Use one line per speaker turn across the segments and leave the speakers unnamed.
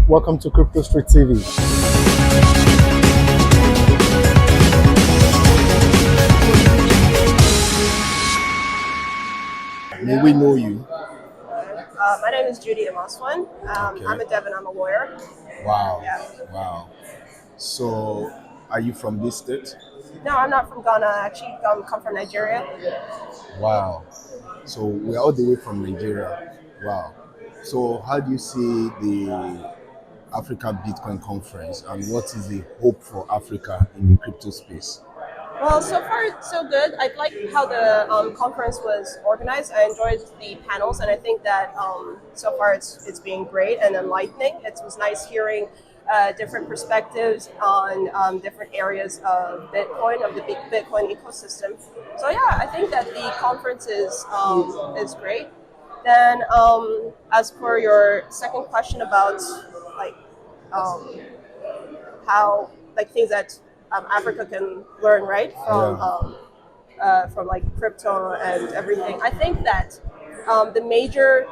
Welcome to Crypto Street TV. May we know you?
My name is Mary Imasuen.
Okay.
I'm a dev and I'm a lawyer.
Wow.
Yeah.
Wow. So, are you from this state?
No, I'm not from Ghana. I actually come from Nigeria.
Wow. So, we're all the way from Nigeria. Wow. So, how do you see the Africa Bitcoin conference and what is the hope for Africa in the crypto space?
Well, so far so good. I like how the conference was organized. I enjoyed the panels, and I think that so far it's being great and enlightening. It was nice hearing different perspectives on different areas of Bitcoin, of the big Bitcoin ecosystem. So yeah, I think that the conference is great. Then, as per your second question about like um, how like things that Africa can learn, right, from like crypto and everything. I think that the major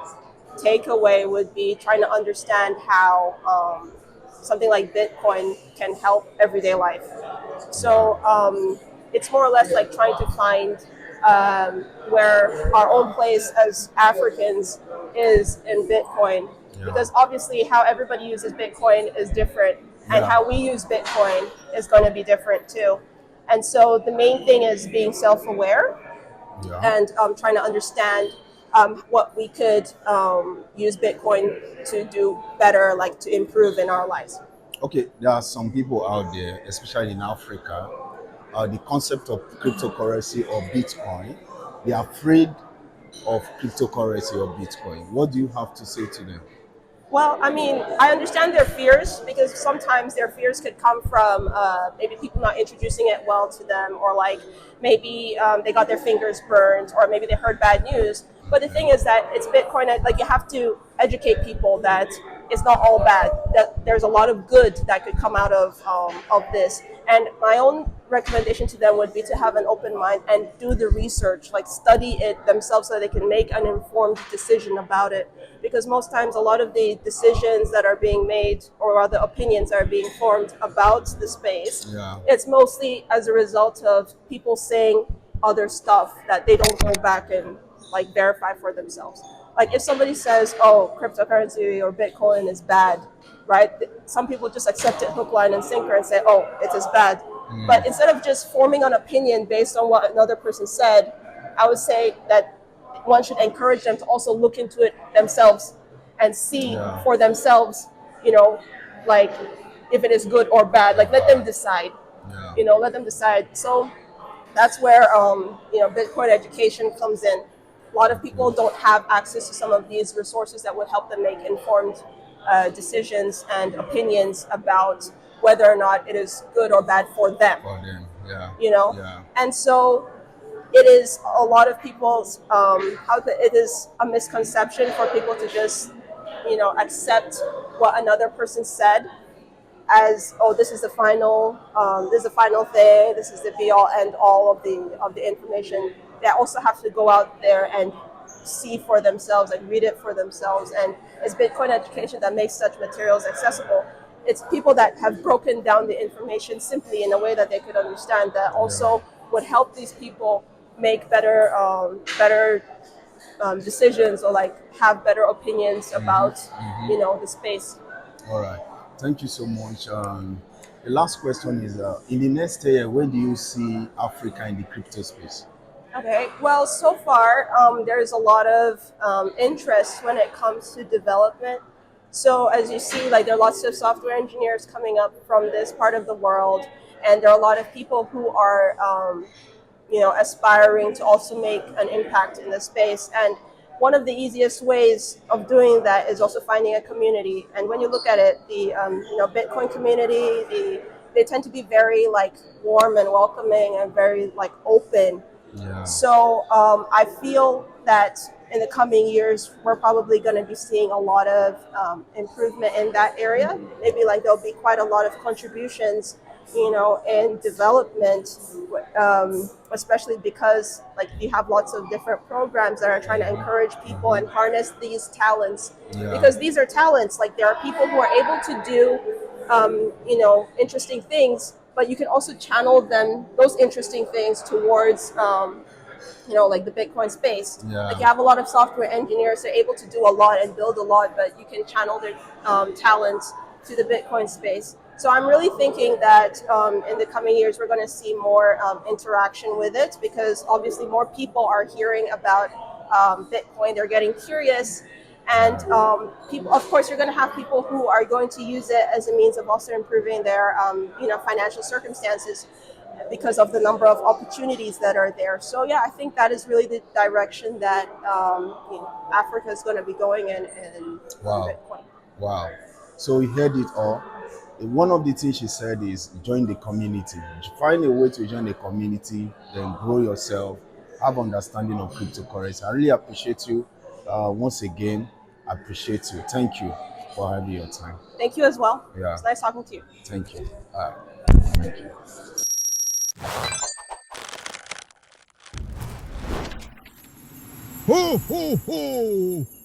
takeaway would be trying to understand how something like Bitcoin can help everyday life. So it's more or less like trying to find where our own place as Africans is in Bitcoin.
Yeah.
Because obviously, how everybody uses Bitcoin is different, and
Yeah.
how we use Bitcoin is going to be different too. And so the main thing is being self aware
Yeah.
and trying to understand what we could use Bitcoin to do better, like to improve in our lives.
Okay, there are some people out there, especially in Africa, the concept of cryptocurrency or Bitcoin, they're afraid of cryptocurrency or Bitcoin. What do you have to say to them?
Well, I mean, I understand their fears because sometimes their fears could come from maybe people not introducing it well to them, or like maybe they got their fingers burned, or maybe they heard bad news. But the thing is that it's Bitcoin. Like you have to educate people that it's not all bad. That there's a lot of good that could come out of this. And my own recommendation to them would be to have an open mind and do the research, like study it themselves, so they can make an informed decision about it. Because most times, a lot of the decisions that are being made, or the opinions that are being formed about the space,
Yeah.
it's mostly as a result of people saying other stuff that they don't go back and like verify for themselves. Like if somebody says, "Oh, cryptocurrency or Bitcoin is bad," right? Some people just accept it hook, line, and sinker and say, "Oh, it is bad." But instead of just forming an opinion based on what another person said, I would say that one should encourage them to also look into it themselves and see
Yeah.
for themselves, you know, like if it is good or bad. Like let them decide.
Yeah.
Let them decide. So that's where Bitcoin education comes in. A lot of people don't have access to some of these resources that would help them make informed decisions and opinions about whether or not it is good or bad for them.
For them. Yeah. Yeah.
And so it is a lot of people's it is a misconception for people to just accept what another person said as, oh, this is the final thing, this is the be all end all of the information. They also have to go out there and see for themselves and read it for themselves. And it's Bitcoin education that makes such materials accessible. It's people that have broken down the information simply in a way that they could understand, that also would help these people make better decisions, or like have better opinions about the space.
All right. Thank you so much. The last question is, in the next year, where do you see Africa in the crypto space?
Okay, well, so far there's a lot of interest when it comes to development. So as you see, like there are lots of software engineers coming up from this part of the world, and there are a lot of people who are aspiring to also make an impact in the space. And one of the easiest ways of doing that is also finding a community. And when you look at it, the Bitcoin community, they tend to be very like warm and welcoming and very like open.
Yeah.
So I feel that in the coming years, we're probably going to be seeing a lot of improvement in that area. Maybe like there'll be quite a lot of contributions in development, especially because like you have lots of different programs that are trying to encourage people and harness these talents,
Yeah.
because these are talents. Like there are people who are able to do, interesting things, but you can also channel those interesting things towards, like the Bitcoin space. Like you
Yeah.
have a lot of software engineers, they're able to do a lot and build a lot, but you can channel their talents to the Bitcoin space. So I'm really thinking that in the coming years, we're going to see more interaction with it, because obviously more people are hearing about Bitcoin. They're getting curious. And people, of course, you're going to have people who are going to use it as a means of also improving their, financial circumstances, because of the number of opportunities that are there. So yeah, I think that is really the direction that Africa is going to be going in
Wow.
Bitcoin.
Wow. So we heard it all. One of the things she said is join the community. Find a way to join the community, then grow yourself, have understanding of cryptocurrency. I really appreciate you. Once again, I appreciate you. Thank you for having your time.
Thank you as well.
Yeah.
It's nice talking to you.
Thank you. All right. Thank you. Ho, ho, ho!